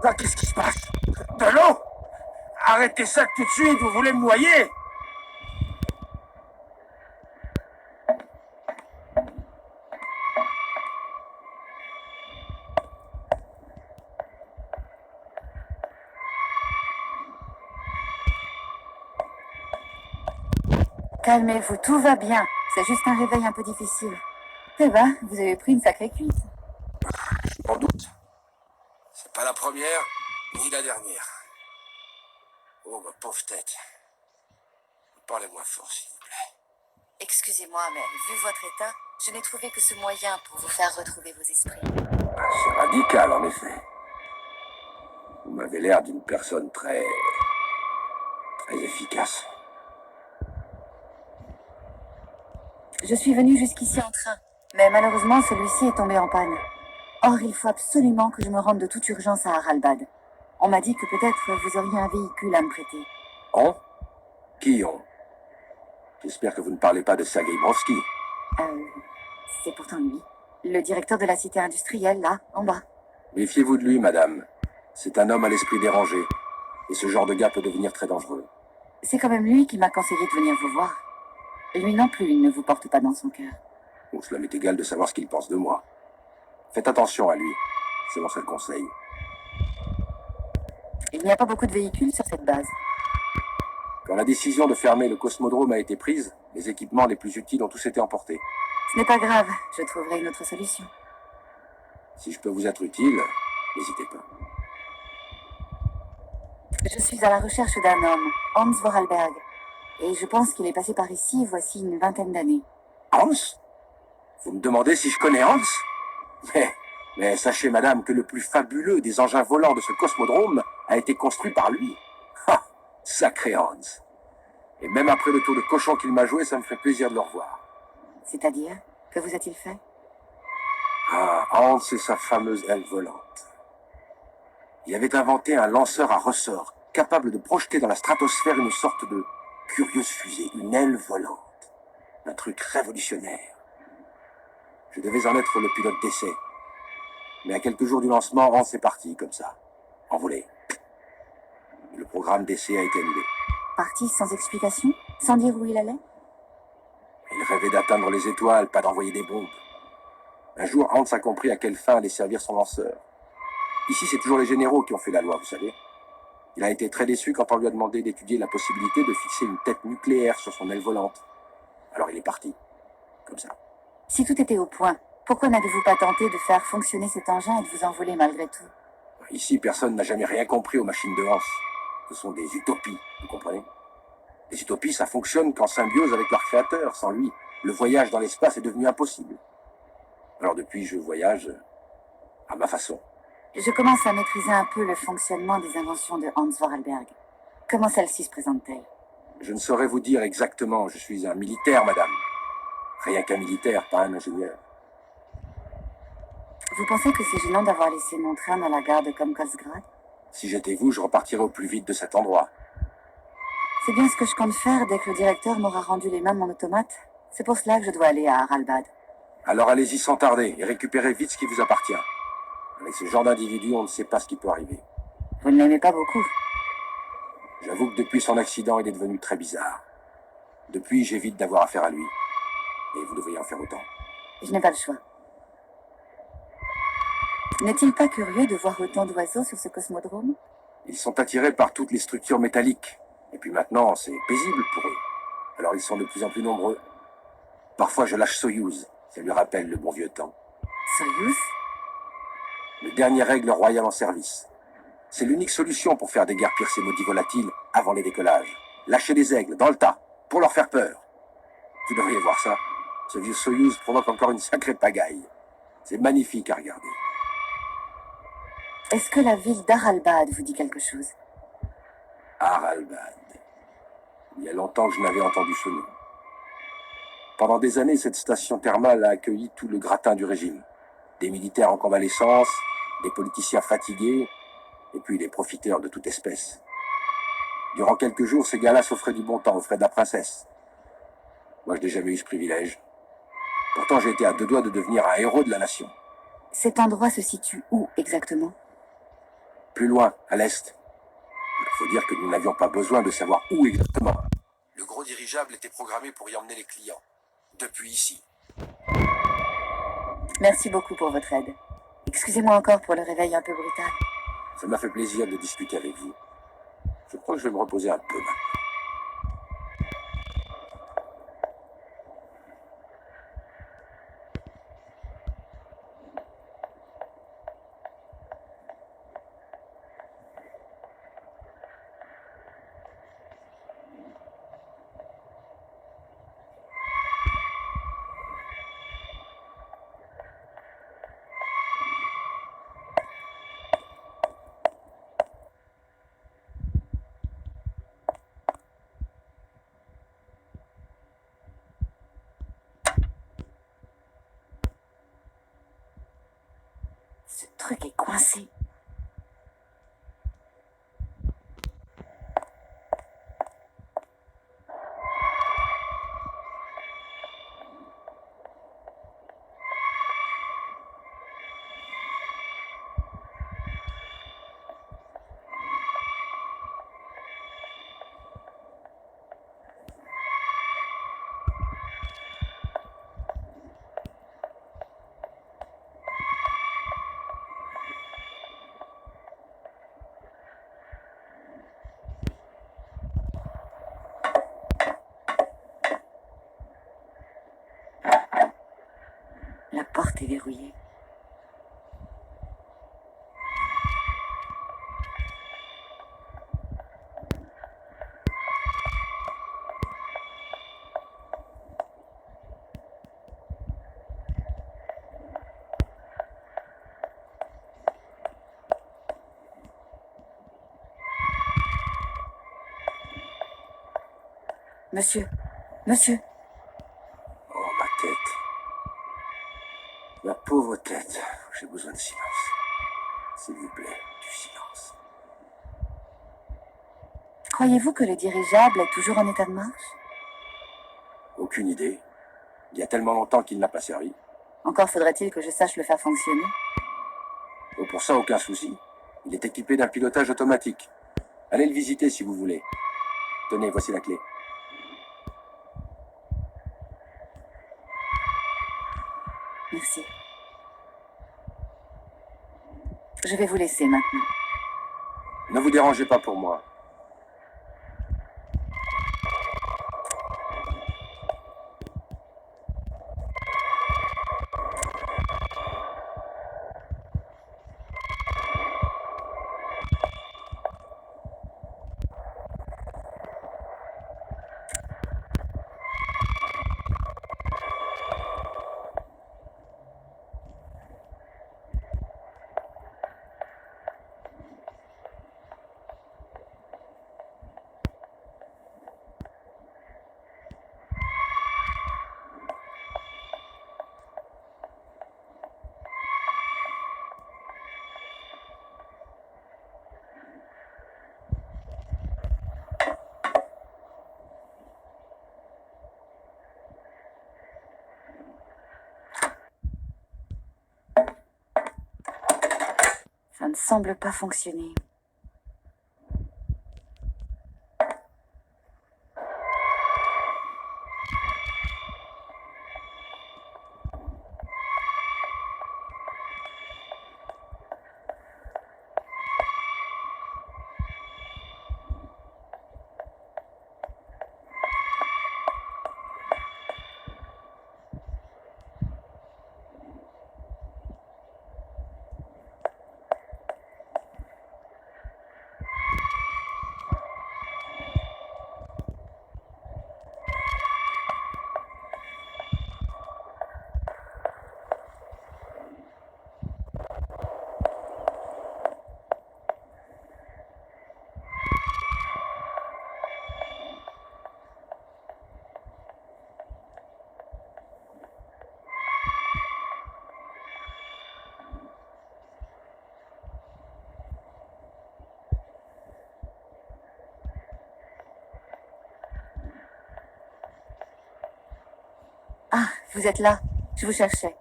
Là, qu'est-ce qui se passe? De l'eau? Arrêtez ça tout de suite, vous voulez me noyer? Calmez-vous, tout va bien. C'est juste un réveil un peu difficile. Eh ben, vous avez pris une sacrée cuite. Sans doute. C'est pas la première, ni la dernière. Oh, ma pauvre tête. Parlez-moi fort, s'il vous plaît. Excusez-moi, mais vu votre état, je n'ai trouvé que ce moyen pour vous faire retrouver vos esprits. C'est radical, en effet. Vous m'avez l'air d'une personne très efficace. Je suis venue jusqu'ici en train, mais malheureusement, celui-ci est tombé en panne. Or, il faut absolument que je me rende de toute urgence à Haralbad. On m'a dit que peut-être vous auriez un véhicule à me prêter. On? Qui on? J'espère que vous ne parlez pas de Sergei Brodsky. C'est pourtant lui. Le directeur de la cité industrielle, là, en bas. Méfiez-vous de lui, madame. C'est un homme à l'esprit dérangé. Et ce genre de gars peut devenir très dangereux. C'est quand même lui qui m'a conseillé de venir vous voir. Lui non plus, il ne vous porte pas dans son cœur. Bon, cela m'est égal de savoir ce qu'il pense de moi. Faites attention à lui. C'est mon seul conseil. Il n'y a pas beaucoup de véhicules sur cette base. Quand la décision de fermer le cosmodrome a été prise, les équipements les plus utiles ont tous été emportés. Ce n'est pas grave, je trouverai une autre solution. Si je peux vous être utile, n'hésitez pas. Je suis à la recherche d'un homme, Hans Vorarlberg. Et je pense qu'il est passé par ici voici une vingtaine d'années. Hans? Vous me demandez si je connais Hans? Mais sachez, madame, que le plus fabuleux des engins volants de ce cosmodrome a été construit par lui. Ha! Sacré Hans. Et même après le tour de cochon qu'il m'a joué, ça me ferait plaisir de le revoir. C'est-à-dire? Que vous a-t-il fait? Ah, Hans et sa fameuse aile volante. Il avait inventé un lanceur à ressort, capable de projeter dans la stratosphère une sorte de curieuse fusée, une aile volante. Un truc révolutionnaire. Je devais en être le pilote d'essai. Mais à quelques jours du lancement, Hans est parti, comme ça, envolé. Le programme d'essai a été annulé. Parti sans explication? Sans dire où il allait? Il rêvait d'atteindre les étoiles, pas d'envoyer des bombes. Un jour, Hans a compris à quelle fin allait servir son lanceur. Ici, c'est toujours les généraux qui ont fait la loi, vous savez. Il a été très déçu quand on lui a demandé d'étudier la possibilité de fixer une tête nucléaire sur son aile volante. Alors il est parti, comme ça. Si tout était au point, pourquoi n'avez-vous pas tenté de faire fonctionner cet engin et de vous envoler malgré tout? Ici, personne n'a jamais rien compris aux machines de Hans. Ce sont des utopies, vous comprenez? Les utopies, ça fonctionne qu'en symbiose avec leur créateur. Sans lui, le voyage dans l'espace est devenu impossible. Alors depuis, je voyage à ma façon. Je commence à maîtriser un peu le fonctionnement des inventions de Hans Vorarlberg. Comment celle-ci se présente-t-elle? Je ne saurais vous dire exactement. Je suis un militaire, madame. Rien qu'un militaire, pas un ingénieur. Vous pensez que c'est gênant d'avoir laissé mon train dans la gare de Komkolsgrad? Si j'étais vous, je repartirais au plus vite de cet endroit. C'est bien ce que je compte faire dès que le directeur m'aura rendu les mains de mon automate. C'est pour cela que je dois aller à Haralbad. Alors allez-y sans tarder et récupérez vite ce qui vous appartient. Avec ce genre d'individu, on ne sait pas ce qui peut arriver. Vous ne l'aimez pas beaucoup? J'avoue que depuis son accident, il est devenu très bizarre. Depuis, j'évite d'avoir affaire à lui. Et vous devriez en faire autant. Je n'ai pas le choix. N'est-il pas curieux de voir autant d'oiseaux sur ce cosmodrome? Ils sont attirés par toutes les structures métalliques. Et puis maintenant, c'est paisible pour eux. Alors ils sont de plus en plus nombreux. Parfois, je lâche Soyouz. Ça lui rappelle le bon vieux temps. Soyouz? Le dernier règle royale en service. C'est l'unique solution pour faire déguerpir ces maudits volatiles avant les décollages. Lâcher des aigles dans le tas, pour leur faire peur. Vous devriez voir ça. Ce vieux Soyouz provoque encore une sacrée pagaille. C'est magnifique à regarder. Est-ce que la ville d'Haralbad vous dit quelque chose? Haralbad. Il y a longtemps que je n'avais entendu ce nom. Pendant des années, cette station thermale a accueilli tout le gratin du régime. Des militaires en convalescence, des politiciens fatigués, et puis des profiteurs de toute espèce. Durant quelques jours, ces gars-là s'offraient du bon temps aux frais de la princesse. Moi, je n'ai jamais eu ce privilège. Pourtant, j'ai été à deux doigts de devenir un héros de la nation. Cet endroit se situe où exactement? Plus loin, à l'est. Il faut dire que nous n'avions pas besoin de savoir où exactement. Le gros dirigeable était programmé pour y emmener les clients. Depuis ici. Merci beaucoup pour votre aide. Excusez-moi encore pour le réveil un peu brutal. Ça m'a fait plaisir de discuter avec vous. Je crois que je vais me reposer un peu maintenant. Ce truc est coincé. La porte est verrouillée. Monsieur, monsieur, Oh, ma tête. Ma pauvre tête. J'ai besoin de silence. S'il vous plaît, du silence. croyez-vous que le dirigeable est toujours en état de marche? Aucune idée. Il y a tellement longtemps qu'il n'a pas servi. Encore faudrait-il que je sache le faire fonctionner. Oh, pour ça, aucun souci. Il est équipé d'un pilotage automatique. Allez le visiter si vous voulez. Tenez, voici la clé. Merci. Je vais vous laisser maintenant. Ne vous dérangez pas pour moi. Ça ne semble pas fonctionner. Ah, vous êtes là. Je vous cherchais.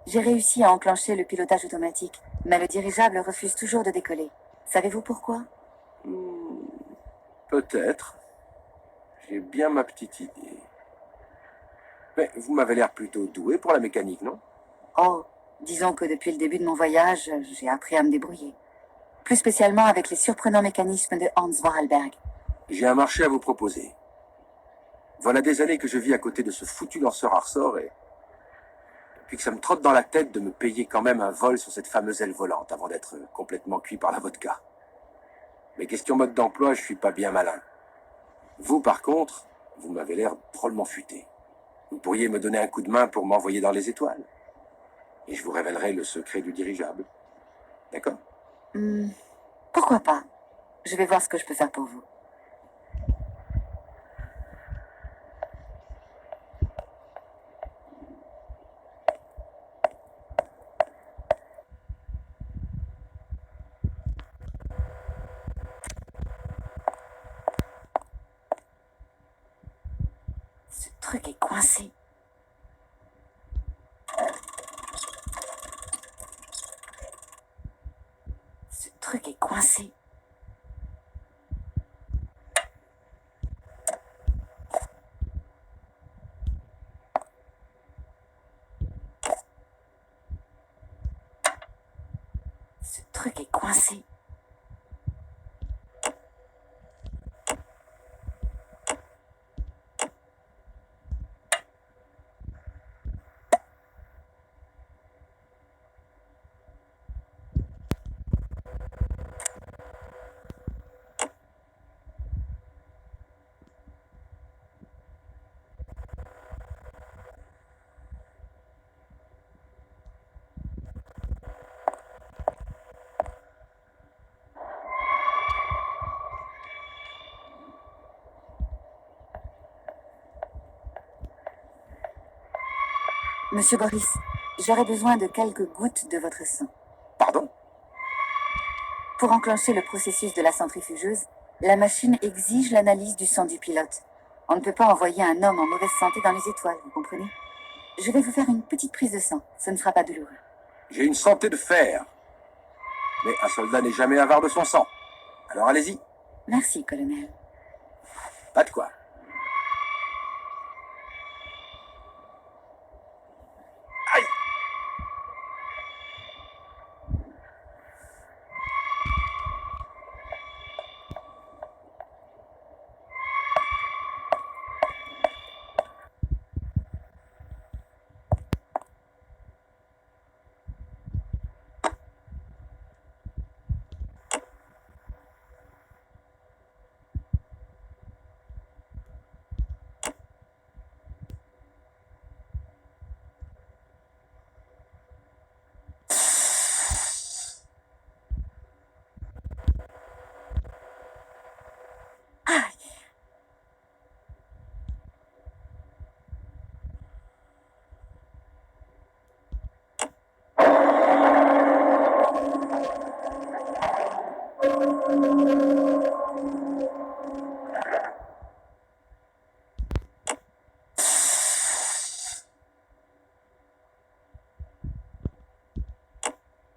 J'ai réussi à enclencher le pilotage automatique, mais le dirigeable refuse toujours de décoller. Savez-vous pourquoi? Hmm, peut-être. J'ai bien ma petite idée. Mais vous m'avez l'air plutôt doué pour la mécanique, non? Oh, disons que depuis le début de mon voyage, j'ai appris à me débrouiller. Plus spécialement avec les surprenants mécanismes de Hans Vorarlberg. J'ai un marché à vous proposer. Voilà des années que je vis à côté de ce foutu lanceur à ressort et puis que ça me trotte dans la tête de me payer quand même un vol sur cette fameuse aile volante avant d'être complètement cuit par la vodka. Mais question mode d'emploi, je suis pas bien malin. Vous, par contre, vous m'avez l'air drôlement futé. Vous pourriez me donner un coup de main pour m'envoyer dans les étoiles. Et je vous révélerai le secret du dirigeable. D'accord? Pourquoi pas? Je vais voir ce que je peux faire pour vous. Ce truc est coincé. Ce truc est coincé. Ce truc est coincé. Monsieur Boris, j'aurais besoin de quelques gouttes de votre sang. Pardon? Pour enclencher le processus de la centrifugeuse, la machine exige l'analyse du sang du pilote. On ne peut pas envoyer un homme en mauvaise santé dans les étoiles, vous comprenez? Je vais vous faire une petite prise de sang. Ce ne sera pas douloureux. J'ai une santé de fer. Mais un soldat n'est jamais avare de son sang. Alors allez-y. Merci, colonel. Pas de quoi. Aïe!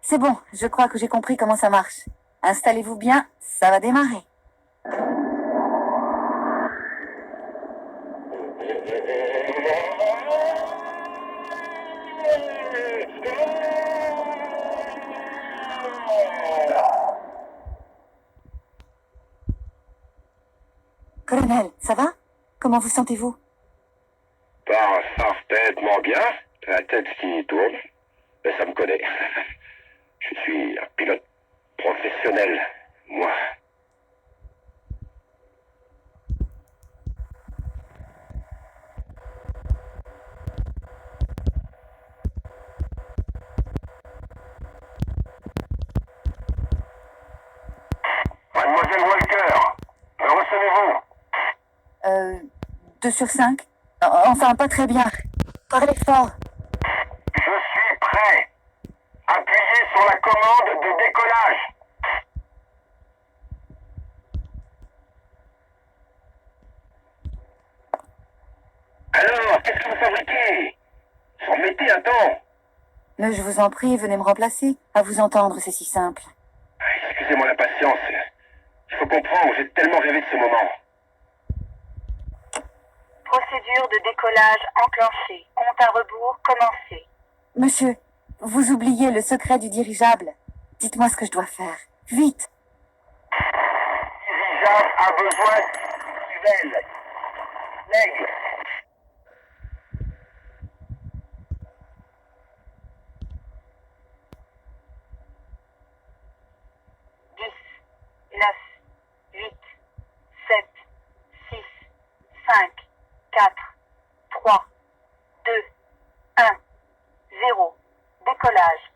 C'est bon, je crois que j'ai compris comment ça marche. Installez-vous bien, ça va démarrer. Colonel, ça va? Comment vous sentez-vous? Parfaitement bien. La tête qui tourne. Mais ça me connaît. Je suis un pilote professionnel, moi. Mademoiselle Walker, me recevez-vous? 2 sur 5? Enfin, pas très bien. Parlez fort. Je suis prêt. Appuyez sur la commande de décollage. Alors, qu'est-ce que vous fabriquez? Remettez un temps. Mais je vous en prie, venez me remplacer. À vous entendre, c'est si simple. Excusez-moi. excusez-moi la patience. Il faut comprendre, j'ai tellement rêvé de ce moment. Procédure de décollage enclenchée. Compte à rebours commencé. Monsieur, vous oubliez le secret du dirigeable. Dites-moi ce que je dois faire. Vite. Dirigeable a besoin d'Ivel. L'aigle. Dix, 9, 8, 7, 6, 5, 4, 3, 2, 1, 0. Décollage.